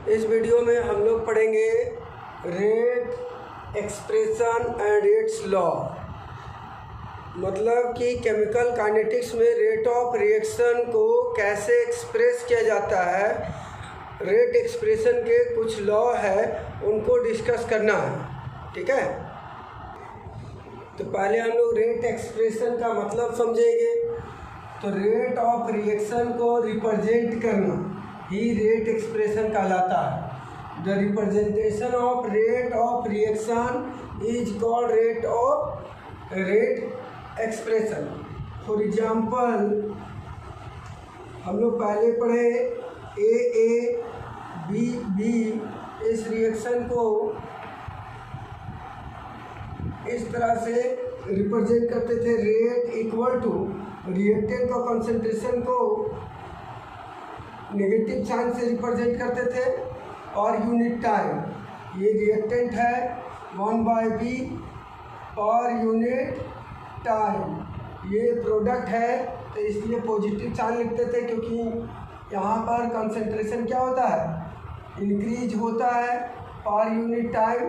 इस वीडियो में हम लोग पढ़ेंगे rate expression and it's law. मतलब कि केमिकल काइनेटिक्स में रेट ऑफ रिएक्शन को कैसे एक्सप्रेस किया जाता है। रेट एक्सप्रेशन के कुछ लॉ है, उनको डिस्कस करना है। ठीक है, तो पहले हम लोग रेट एक्सप्रेशन का मतलब समझेंगे। तो रेट ऑफ रिएक्शन को रिप्रेजेंट करना ही रेट एक्सप्रेशन कहलाता है। The representation of rate of reaction is called rate expression. For example हम लोग पहले पढ़े ए बी इस रिएक्शन को इस तरह से रिप्रेजेंट करते थे। रेट इक्वल टू रिएक्टेंट का कंसंट्रेशन को नेगेटिव साइन से रिप्रेजेंट करते थे और यूनिट टाइम। ये रिएक्टेंट है 1/b और यूनिट टाइम ये प्रोडक्ट है, तो इसलिए पॉजिटिव साइन लिखते थे क्योंकि यहाँ पर कंसंट्रेशन क्या होता है, इंक्रीज होता है पर यूनिट टाइम।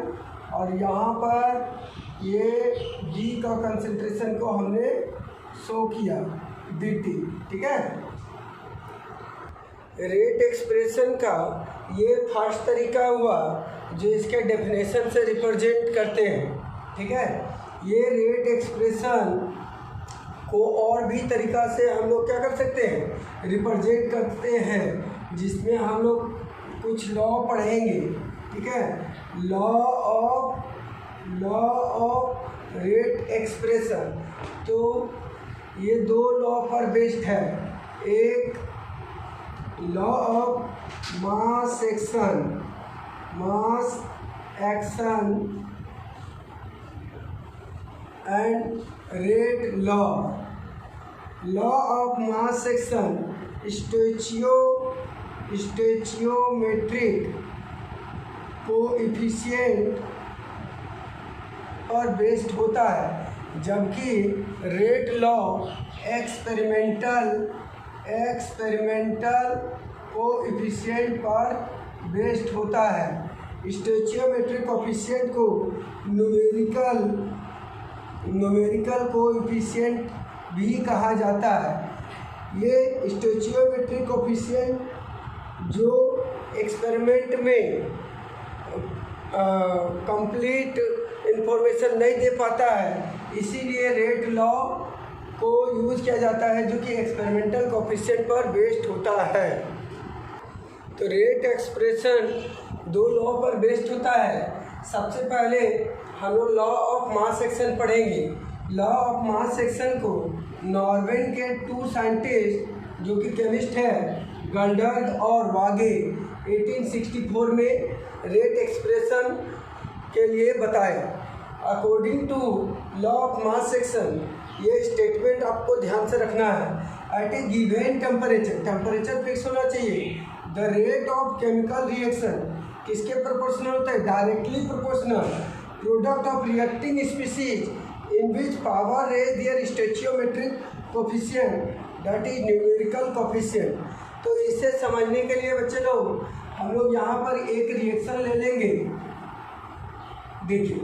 और यहाँ पर ये G का कंसंट्रेशन को हमने शो किया dt। ठीक है, रेट एक्सप्रेशन का ये फर्स्ट तरीका हुआ जो इसके डेफिनेशन से रिप्रेजेंट करते हैं। ठीक है, ये रेट एक्सप्रेशन को और भी तरीका से हम लोग क्या कर सकते हैं, रिप्रेजेंट करते हैं, जिसमें हम लोग कुछ लॉ पढ़ेंगे। ठीक है, लॉ ऑफ रेट एक्सप्रेशन। तो ये दो लॉ पर बेस्ड है। एक law of mass action and rate law of mass action stoichiometric coefficient पर बेस्ड होता है, जबकि रेट लॉ एक्सपेरिमेंटल कोएफिशिएंट पर बेस्ड होता है। स्टोइचियोमेट्रिक कोएफिशिएंट को न्यूमेरिकल कोएफिशिएंट भी कहा जाता है। ये स्टोइचियोमेट्रिक कोएफिशिएंट जो एक्सपेरिमेंट में कंप्लीट इंफॉर्मेशन नहीं दे पाता है, इसीलिए रेट लॉ को यूज़ किया जाता है, जो कि एक्सपेरिमेंटल कोएफिशिएंट पर बेस्ड होता है। तो रेट एक्सप्रेशन दो लॉ पर बेस्ड होता है। सबसे पहले हम लोग लॉ ऑफ मास एक्शन पढ़ेंगे। लॉ ऑफ मास एक्शन को नॉर्वेन के 2 साइंटिस्ट जो कि केमिस्ट है, गॉल्डबर्ग और वागे, 1864 में रेट एक्सप्रेशन के लिए बताए। According to law of mass action, ये स्टेटमेंट आपको ध्यान से रखना है। At a given temperature fix होना चाहिए। The rate of chemical reaction किसके प्रोपोर्शनल होता है, directly proportional product of reacting species in which power raise their stoichiometric coefficient that is numerical coefficient. तो इसे समझने के लिए बच्चे लोग हम लोग यहाँ पर एक रिएक्शन ले लेंगे। देखिए,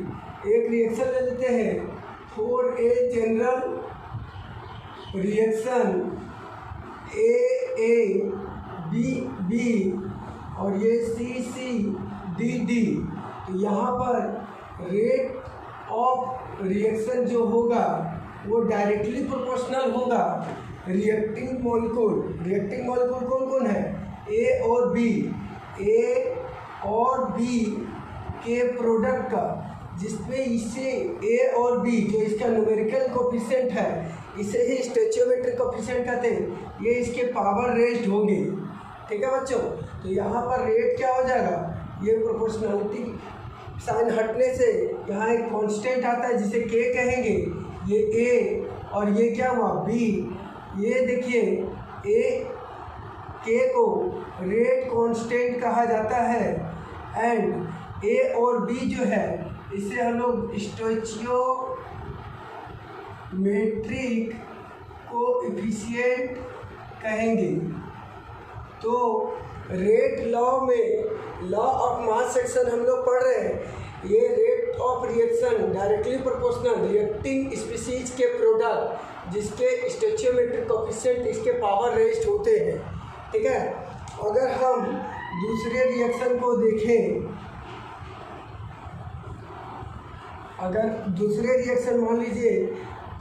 एक रिएक्शन ले लेते हैं। For a general reaction A B और ये सी डी। तो यहाँ पर रेट ऑफ रिएक्शन जो होगा वो डायरेक्टली प्रोपोर्शनल होगा रिएक्टिंग मॉलिक्यूल कौन कौन है, ए और बी के प्रोडक्ट का, जिसमें इसे ए और बी जो इसका न्यूमेरिकल कोएफिशिएंट है, इसे ही स्टोइचियोमेट्रिक कोएफिशिएंट कहते हैं। ये इसके पावर रेज्ड होंगे। ठीक है बच्चों, तो यहाँ पर रेट क्या हो जाएगा, ये प्रोपोर्शनलिटी साइन हटने से यहाँ एक कांस्टेंट आता है जिसे के कहेंगे। ये ए और ये क्या हुआ, बी। ये देखिए के को रेट कांस्टेंट कहा जाता है, एंड ए और बी जो है इसे हम लोग स्टोइचियोमेट्रिक कोएफिशिएंट कहेंगे। तो रेट लॉ में लॉ ऑफ मास सेक्शन हम लोग पढ़ रहे हैं। ये rate of reaction directly proportional reacting species के प्रोडक्ट जिसके स्टोइचियोमेट्रिक कोएफिशिएंट इसके पावर रेस्ट होते हैं, ठीक है। अगर हम दूसरे रिएक्शन को देखें, अगर दूसरे रिएक्शन मान लीजिए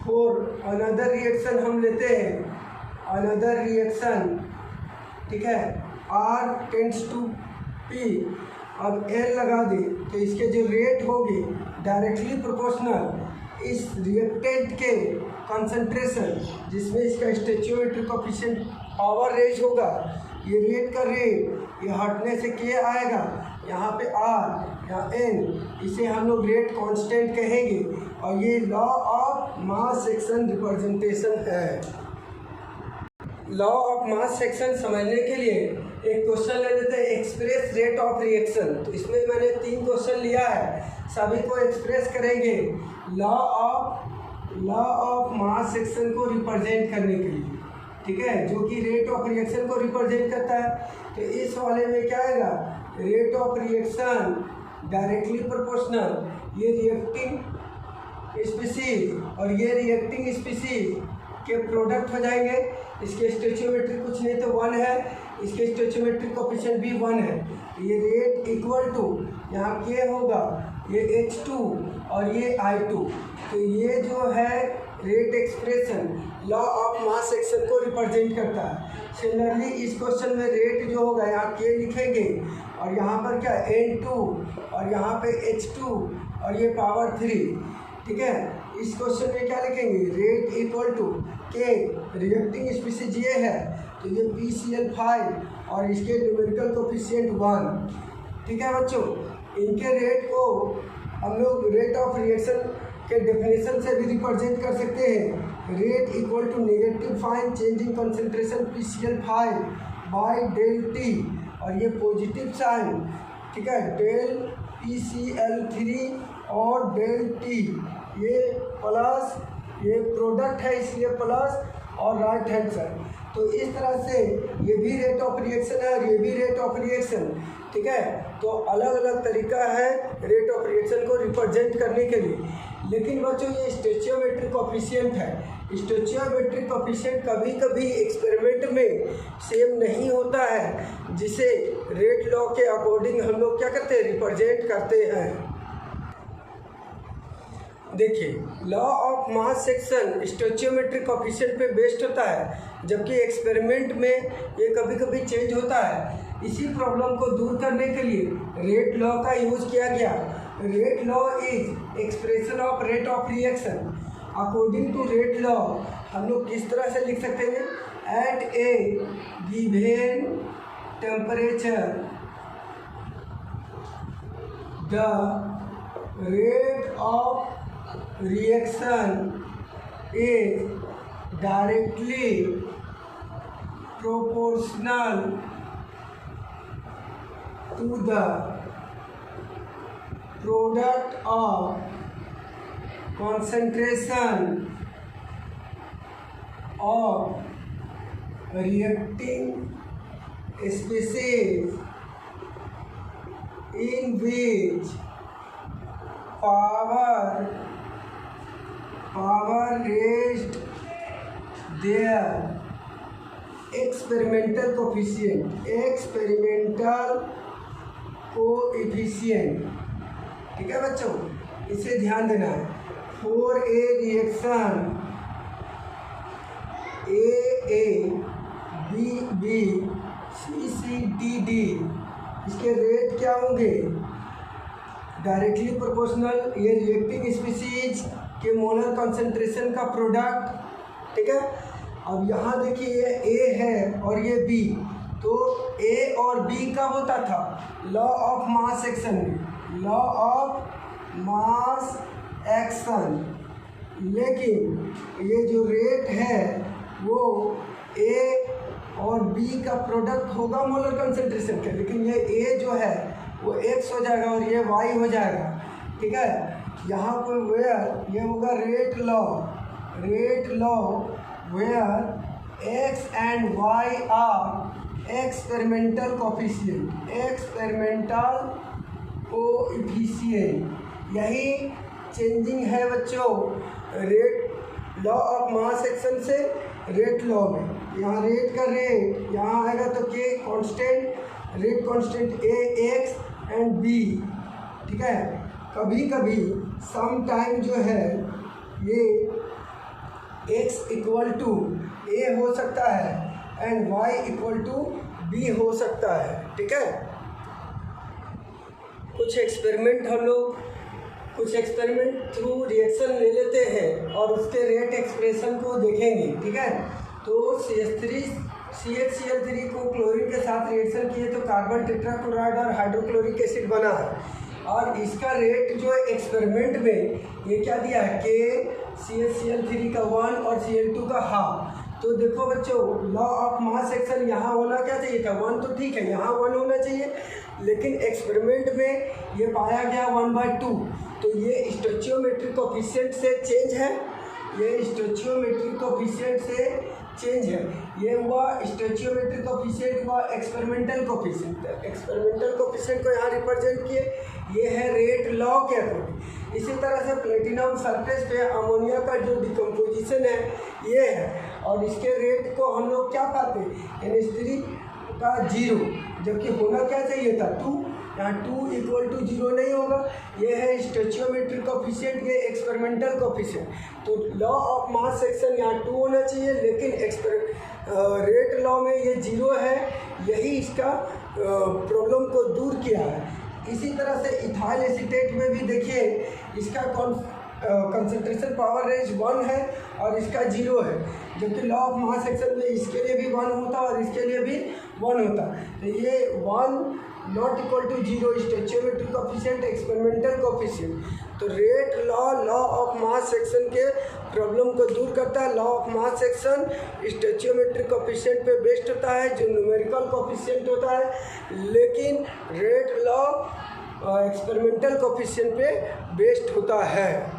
फॉर अनदर रिएक्शन हम लेते हैं, अनदर रिएक्शन, ठीक है, R टेंड्स टू P, अब L लगा दे तो इसके जो रेट होगी डायरेक्टली प्रोपोर्शनल इस रिएक्टेंट के कंसंट्रेशन जिसमें इसका स्टोइचियोमेट्रिक कोएफिशिएंट पावर रेज होगा, ये रेट का रेट ये हटने से K आएगा, यहाँ पे R या N, इसे हम लोग रेट कांस्टेंट कहेंगे और ये law of mass section representation है। लॉ ऑफ मास सेक्शन समझने के लिए एक क्वेश्चन ले लेते हैं, एक्सप्रेस रेट ऑफ रिएक्शन। तो इसमें मैंने 3 क्वेश्चन लिया है, सभी को एक्सप्रेस करेंगे लॉ ऑफ मास सेक्शन को रिप्रेजेंट करने के लिए, ठीक है, जो कि रेट ऑफ रिएक्शन को रिप्रेजेंट करता है। तो इस वाले में क्या आएगा, rate of reaction directly proportional ये रिएक्टिंग स्पीसीज और ये रिएक्टिंग स्पीसीज के प्रोडक्ट हो जाएंगे। इसके स्टोइचियोमेट्रिक कुछ नहीं तो 1 है, इसके स्टोइचियोमेट्रिक कोएफिशिएंट भी 1 है। ये रेट इक्वल टू यहाँ K होगा, ये H2 और ये I2। तो ये जो है rate expression law of mass section को रिप्रेजेंट करता है। सिमिलरली इस क्वेश्चन में रेट जो होगा यहाँ K लिखेंगे और यहाँ पर क्या N2 और यहाँ पे H2 और ये पावर 3, ठीक है। इस क्वेश्चन में क्या लिखेंगे, rate equal to K, reacting species ये है तो ये PCl5 और इसके न्यूमेरिकल कोएफिशिएंट 1, ठीक है बच्चों। इनके रेट को हम लोग रेट ऑफ रिएक्शन के डेफिनेशन से भी रिप्रेजेंट कर सकते हैं, rate equal to negative fine change in concentration PCl5 by del T और ये पॉजिटिव साइन, ठीक है, डेल PCl3 और डेल T, ये प्लस, ये प्रोडक्ट है इसलिए प्लस और राइट हैंड साइड। तो इस तरह से ये भी रेट ऑफ रिएक्शन है और ये भी रेट ऑफ रिएक्शन, ठीक है। तो अलग अलग तरीका है रेट ऑफ रिएक्शन को रिप्रेजेंट करने के लिए। लेकिन बच्चों ये स्टोइचियोमेट्रिक कोएफिशिएंट है, स्टोइचियोमेट्रिक कोएफिशिएंट कभी कभी एक्सपेरिमेंट में सेम नहीं होता है, जिसे रेट लॉ के अकॉर्डिंग हम लोग क्या करते हैं, रिप्रेजेंट करते हैं। देखिए, law of mass section stoichiometric coefficient पे बेस्ड होता है, जबकि एक्सपेरिमेंट में ये कभी कभी चेंज होता है। इसी प्रॉब्लम को दूर करने के लिए रेट लॉ का यूज किया गया। Rate law is expression of rate of reaction. According to rate law हम लोग किस तरह से लिख सकते हैं, at a given temperature the rate of reaction is directly proportional to the product of concentration of reacting species in which power raised their experimental coefficient, ठीक है बच्चों, इसे ध्यान देना है। For a reaction A B C D, इसके rate क्या होंगे, डायरेक्टली प्रोपोर्शनल ये रिएक्टिंग स्पीसीज के मोलर कंसंट्रेशन का प्रोडक्ट, ठीक है। अब यहाँ देखिए ये A है और ये B, तो A और B कब होता था, लॉ ऑफ मास सेक्शन में, लॉ ऑफ मास एक्शन। लेकिन ये जो रेट है वो A और B का प्रोडक्ट होगा मोलर कंसंट्रेशन का, लेकिन ये A जो है वो X हो जाएगा और ये Y हो जाएगा, ठीक है। यहाँ पर वेयर ये होगा rate law where X and Y are experimental coefficient यही चेंजिंग है बच्चों rate law of mass action से रेट लॉ में। यहाँ रेट का रेट यहाँ आएगा तो K constant, rate constant A X and B, ठीक है। कभी कभी सम टाइम जो है ये x इक्वल टू ए हो सकता है and y equal to B हो सकता है, ठीक है। कुछ एक्सपेरिमेंट थ्रू रिएक्शन ले लेते हैं और उसके रेट एक्सप्रेशन को देखेंगे, ठीक है। तो CH3 को क्लोरीन के साथ रिएक्शन किए तो कार्बन टेट्राक्लोराइड और हाइड्रोक्लोरिक एसिड बना है और इसका रेट जो एक्सपेरिमेंट में ये क्या दिया है के CH3 का 1 और Cl2 का हाफ। तो देखो बच्चों लॉ ऑफ मास सेक्शन यहाँ होना क्या चाहिए था 1, तो ठीक है यहाँ 1 होना चाहिए, लेकिन एक्सपेरिमेंट में ये पाया गया 1/2। तो ये स्टोइचियोमेट्रिक कोएफिशिएंट से चेंज है, ये स्टोइचियोमेट्रिक कोएफिशिएंट से चेंज है। ये हुआ स्टोइचियोमेट्रिक कोएफिशिएंट हुआ एक्सपेरिमेंटल कोएफिशिएंट। एक्सपेरिमेंटल कोएफिशिएंट को यहाँ रिप्रेजेंट किए, ये है रेट लॉ के अकॉर्डिंग। इसी तरह से प्लेटिनम सरफेस पे अमोनिया का जो डिकम्पोजिशन है ये है और इसके रेट को हम लोग क्या पाते हैं NH3 का 0, जबकि होना क्या चाहिए था 2। यहाँ 2 इक्वल टू 0 नहीं होगा, ये है स्टोइचियोमेट्रिक कोएफिशिएंट, ये एक्सपेरिमेंटल कोएफिशिएंट। तो लॉ ऑफ मास सेक्शन यहाँ 2 होना चाहिए, लेकिन रेट लॉ में ये 0 है, यही इसका प्रॉब्लम को दूर किया है। इसी तरह से इथाइल एसीटेट में भी देखिए इसका कंसंट्रेशन पावर रेंज 1 है और इसका 0 है, जबकि लॉ ऑफ मास सेक्शन में इसके लिए भी 1 होता और इसके लिए भी 1 होता। तो ये 1 not equal to 0 stoichiometric coefficient experimental coefficient. तो rate law of mass section के प्रॉब्लम को दूर करता है। Law of mass section stoichiometric coefficient पे बेस्ड होता है जो न्यूमेरिकल कोएफिशिएंट होता है, लेकिन रेट लॉ एक्सपेरिमेंटल कोएफिशिएंट पे बेस्ड होता है।